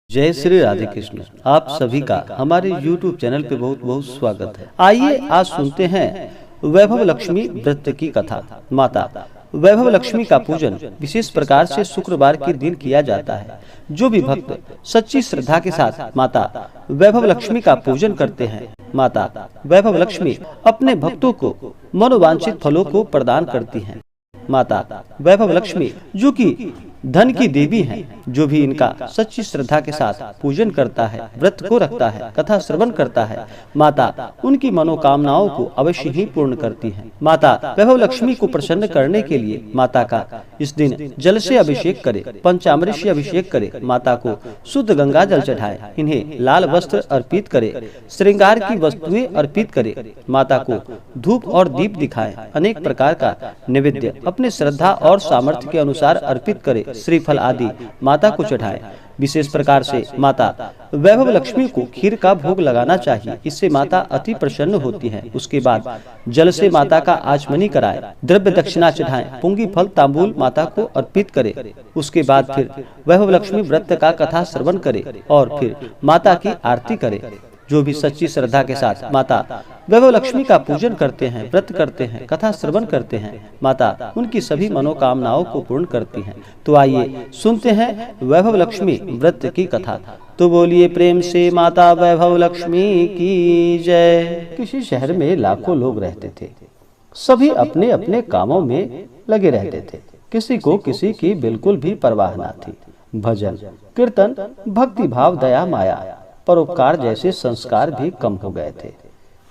जय श्री राधे कृष्ण। आप सभी का हमारे YouTube चैनल पे बहुत बहुत स्वागत है। आइए आज सुनते हैं वैभव लक्ष्मी व्रत की कथा। माता वैभव लक्ष्मी का पूजन विशेष प्रकार से शुक्रवार के दिन किया जाता है। जो भी भक्त सच्ची श्रद्धा के साथ माता वैभव लक्ष्मी का पूजन करते हैं, माता वैभव लक्ष्मी अपने भक्तों को मनोवांछित फलों को प्रदान करती हैं। माता वैभव लक्ष्मी जो कि धन की देवी हैं, जो भी इनका सच्ची श्रद्धा के साथ पूजन करता है, व्रत को रखता है, कथा श्रवण करता है, माता उनकी मनोकामनाओं को अवश्य ही पूर्ण करती हैं। माता वैभव लक्ष्मी को प्रसन्न करने के लिए माता का इस दिन जल से अभिषेक करे, पंचामृत से अभिषेक करे, माता को शुद्ध गंगा जल चढ़ाए, इन्हें लाल वस्त्र अर्पित करे, श्रृंगार की वस्तुएं अर्पित करे, माता को धूप और दीप दिखाए, अनेक प्रकार का नैवेद्य अपने श्रद्धा और सामर्थ्य के अनुसार अर्पित करे, श्रीफल आदि माता को चढ़ाए। विशेष प्रकार से माता वैभव लक्ष्मी को खीर का भोग लगाना चाहिए, इससे माता अति प्रसन्न होती हैं। उसके बाद जल से माता का आचमनी कराए, द्रव्य दक्षिणा चढ़ाएं, पुंगी फल तांबूल माता को अर्पित करे। उसके बाद फिर वैभव लक्ष्मी व्रत का कथा श्रवण करे और फिर माता की आरती करे। जो भी सच्ची श्रद्धा के साथ माता वैभव लक्ष्मी का पूजन करते हैं, व्रत करते हैं, कथा श्रवण करते हैं, माता उनकी सभी मनोकामनाओं को पूर्ण करती हैं। तो आइए सुनते हैं वैभव लक्ष्मी व्रत की कथा। तो बोलिए प्रेम से माता वैभव लक्ष्मी की जय। किसी शहर में लाखों लोग रहते थे, सभी अपने अपने कामों में लगे रहते थे, किसी को किसी की बिल्कुल भी परवाह न थी। भजन कीर्तन भक्ति भाव दया माया परोपकार जैसे संस्कार भी कम हो गए थे।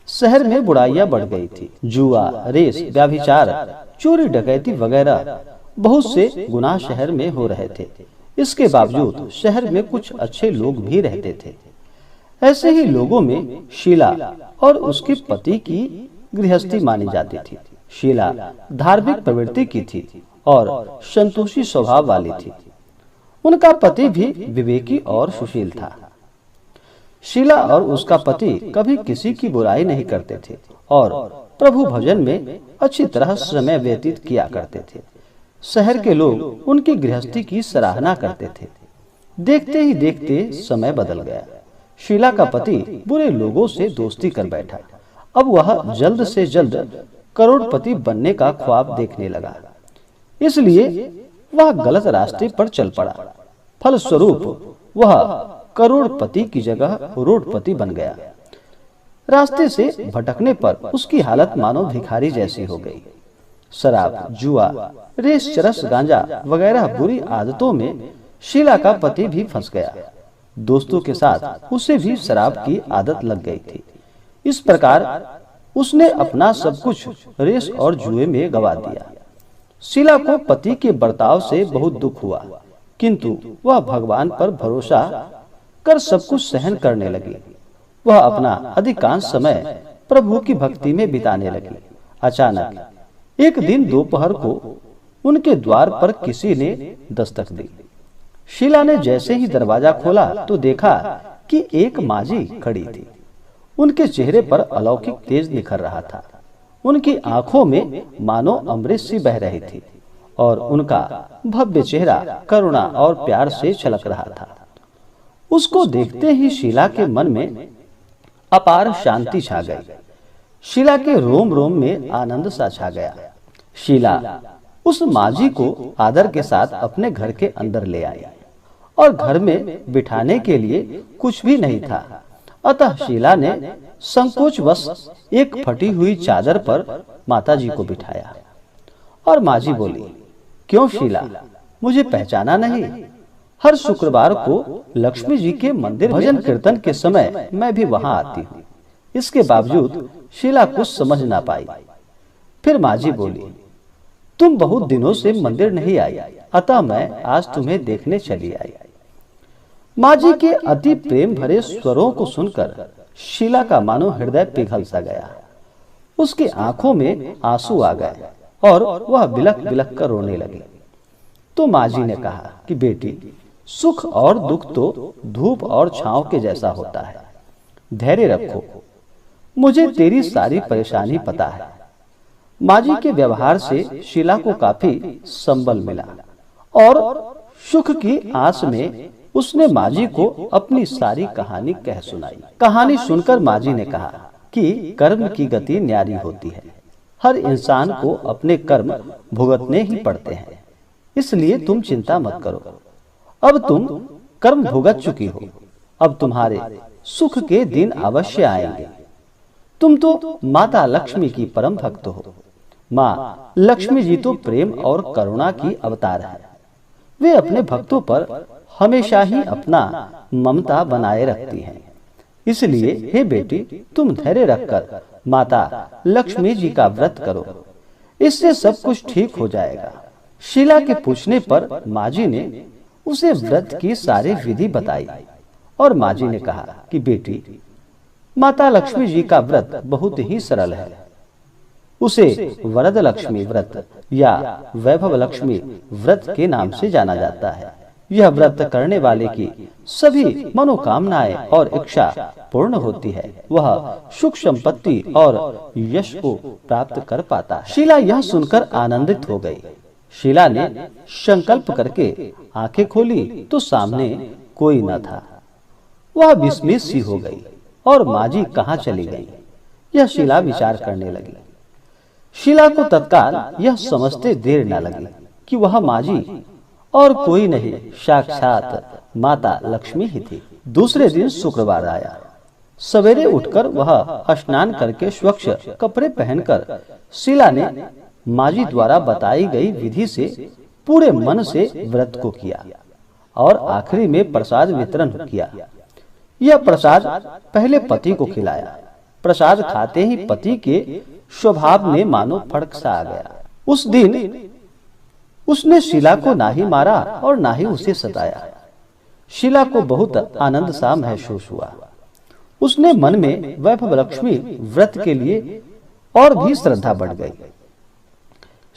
शहर में बुराइयां बढ़ गई थी, जुआ रेस व्यभिचार चोरी डकैती वगैरह बहुत से गुनाह शहर में हो रहे थे। इसके बावजूद शहर में कुछ अच्छे लोग भी रहते थे। ऐसे ही लोगों में शीला और उसके पति की गृहस्थी मानी जाती थी। शीला धार्मिक प्रवृत्ति की थी और संतोषी स्वभाव वाली थी। उनका पति भी विवेकी और सुशील था। शीला और उसका पति कभी किसी की बुराई नहीं करते थे और प्रभु भजन में अच्छी तरह समय व्यतीत किया करते थे। शहर के लोग उनकी गृहस्थी की सराहना करते थे। देखते ही देखते समय बदल गया। शीला का पति बुरे लोगों से दोस्ती कर बैठा। अब वह जल्द से जल्द करोड़पति बनने का ख्वाब देखने लगा, इसलिए वह गलत रास्ते पर चल पड़ा। फलस्वरूप वह करोड़पति की जगह रोडपति बन गया। रास्ते से भटकने पर उसकी हालत मानो भिखारी जैसी हो गई। शराब जुआ रेस चरस गांजा वगैरह बुरी आदतों में शीला का पति भी फंस गया। दोस्तों के साथ उसे भी शराब की आदत लग गई थी। इस प्रकार उसने अपना सब कुछ रेस और जुए में गवा दिया। शीला को पति के बर्ताव से बहुत दुख हुआ, किंतु वह भगवान पर भरोसा कर सब कुछ सहन करने लगी। वह अपना अधिकांश समय प्रभु की भक्ति में बिताने लगी। अचानक एक दिन दोपहर को उनके द्वार पर किसी ने दस्तक दी। शीला ने जैसे ही दरवाजा खोला तो देखा कि एक माजी खड़ी थी। उनके चेहरे पर अलौकिक तेज निखर रहा था। उनकी आंखों में मानो अमृत सी बह रही थी और उनका भव्य चेहरा करुणा और प्यार से छलक रहा था। उसको देखते ही शीला के मन में अपार शांति छा गई। शीला के रोम रोम में आनंद सा छा गया। शीला उस माजी को आदर के साथ अपने घर के अंदर ले आई और घर में बिठाने के लिए कुछ भी नहीं था। अतः शीला ने संकोचवश एक फटी हुई चादर पर माताजी को बिठाया और माजी बोली, क्यों शीला, मुझे पहचाना नहीं? हर शुक्रवार को लक्ष्मी जी के मंदिर भजन कीर्तन के समय मैं भी वहां आती हूँ। इसके बावजूद शीला कुछ समझ ना पाई। फिर माजी बोली, तुम बहुत दिनों से मंदिर नहीं आई, अतः मैं आज तुम्हें देखने चली आई। माजी के अति प्रेम भरे स्वरों को सुनकर शीला का मानो हृदय पिघल सा गया। उसकी आंखों में आंसू आ गए और वह बिलख बिलख कर रोने लगी। तो माजी ने कहा कि बेटी, सुख और दुख तो धूप और छांव के जैसा होता है, धैर्य रखो, मुझे तेरी सारी परेशानी पता है। माजी के व्यवहार से शीला को काफी संबल मिला और सुख की आस में उसने माजी को अपनी सारी कहानी कह सुनाई। कहानी सुनकर माजी ने कहा कि कर्म की गति न्यारी होती है। हर इंसान को अपने कर्म भुगतने ही पड़ते हैं, इसलिए तुम चिंता मत करो। अब तुम कर्म भुगत चुकी हो, अब तुम्हारे सुख के दिन अवश्य आएंगे। तुम तो माता लक्ष्मी की परम भक्त हो। माँ लक्ष्मी जी तो प्रेम और करुणा की अवतार है। वे अपने भक्तों पर हमेशा ही अपना ममता बनाए रखती हैं। इसलिए हे बेटी, तुम धैर्य रखकर माता लक्ष्मी जी का व्रत करो, इससे सब कुछ ठीक हो जाएगा। शीला के पूछने पर माजी ने उसे व्रत की सारी विधि बताई और माजी ने कहा कि बेटी, माता लक्ष्मी जी का व्रत बहुत ही सरल है। उसे वरद लक्ष्मी व्रत या वैभव लक्ष्मी व्रत के नाम से जाना जाता है। यह व्रत करने वाले की सभी मनोकामनाएं और इच्छा पूर्ण होती है। वह सुख संपत्ति और यश को प्राप्त कर पाता है। शीला यह सुनकर आनंदित हो गई। शीला ने संकल्प करके आंखें खोली तो सामने कोई न था। वह विस्मित सी हो गई और माजी कहाँ चली गई, यह शीला विचार करने लगी। शीला को तत्काल यह समझते देर न लगी कि वह माजी और कोई नहीं, साक्षात माता लक्ष्मी ही थी। दूसरे दिन शुक्रवार आया। सवेरे उठकर वह स्नान करके स्वच्छ कपड़े पहनकर शीला ने माजी द्वारा बताई गई विधि से पूरे मन से व्रत को किया और आखिरी में प्रसाद वितरण किया। यह प्रसाद पहले पति को खिलाया। प्रसाद खाते ही पति के स्वभाव में मानो फर्क सा आ गया। उस दिन उसने शीला को ना ही मारा और ना ही उसे सताया। शीला को बहुत आनंद सा महसूस हुआ। उसने मन में वैभव लक्ष्मी व्रत के लिए और भी श्रद्धा बढ़ गई।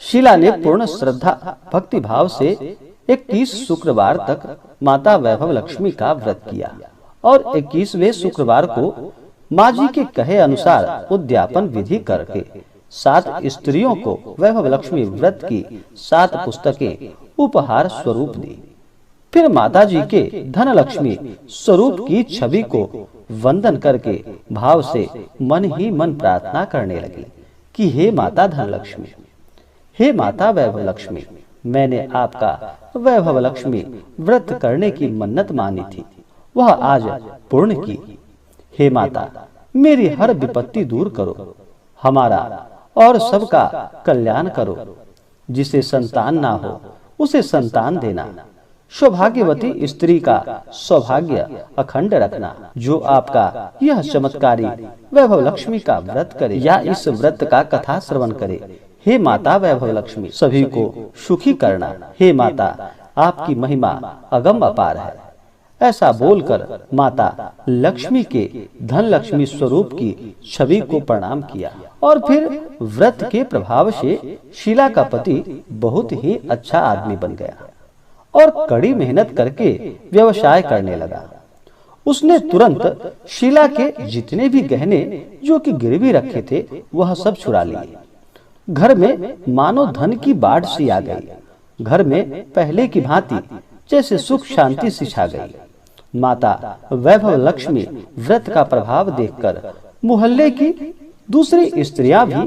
शीला ने पूर्ण श्रद्धा भक्ति भाव से 21 शुक्रवार तक माता वैभव लक्ष्मी का व्रत किया और 21वें शुक्रवार को माजी के कहे अनुसार उद्यापन विधि करके 7 स्त्रियों को वैभव लक्ष्मी व्रत की 7 पुस्तकें उपहार स्वरूप दी। फिर माता जी के धन लक्ष्मी स्वरूप की छवि को वंदन करके भाव से मन ही मन प्रार्थना करने लगी कि हे माता धन लक्ष्मी, हे माता वैभव लक्ष्मी, मैंने आपका वैभव लक्ष्मी व्रत करने की मन्नत मानी थी, वह आज पूर्ण की। हे माता, मेरी हर विपत्ति दूर करो, हमारा और सबका कल्याण करो। जिसे संतान ना हो उसे संतान देना। सौभाग्यवती स्त्री का सौभाग्य अखंड रखना। जो आपका यह चमत्कारी वैभव लक्ष्मी का व्रत करे या इस व्रत का कथा श्रवण करे, हे माता वैभव लक्ष्मी, सभी को सुखी करना। हे माता, आपकी महिमा अगम अपार है। ऐसा बोलकर माता लक्ष्मी के धन लक्ष्मी स्वरूप की छवि को प्रणाम किया और फिर व्रत के प्रभाव से शीला का पति बहुत ही अच्छा आदमी बन गया और कड़ी मेहनत करके व्यवसाय करने लगा। उसने तुरंत शीला के जितने भी गहने जो कि गिरवी रखे थे वह सब छुड़ा लिए। घर में मानो धन की बाढ़ सी आ गई। घर में पहले की भांति जैसे सुख शांति सी छा गई। माता वैभव लक्ष्मी व्रत का प्रभाव देखकर मोहल्ले की दूसरी स्त्रियां भी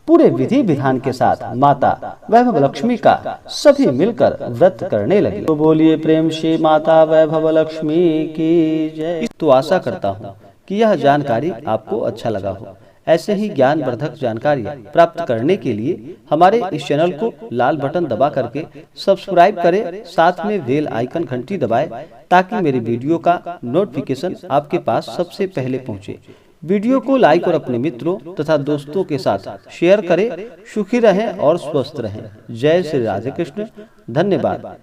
पूरे विधि विधान के साथ माता वैभव लक्ष्मी का सभी मिलकर व्रत करने लगे। तो बोलिए प्रेम से माता वैभव लक्ष्मी की जय। तो आशा करता हूँ कि यह जानकारी आपको अच्छा लगा हो। ऐसे ही ज्ञानवर्धक जानकारी प्राप्त करने के लिए हमारे इस चैनल को लाल बटन दबा करके सब्सक्राइब करें, साथ में बेल आइकन घंटी दबाएं ताकि मेरे वीडियो का नोटिफिकेशन आपके पास सबसे पहले पहुंचे। वीडियो को लाइक और अपने मित्रों तथा दोस्तों के साथ शेयर करें। सुखी रहें और स्वस्थ रहें। जय श्री राधे कृष्ण। धन्यवाद।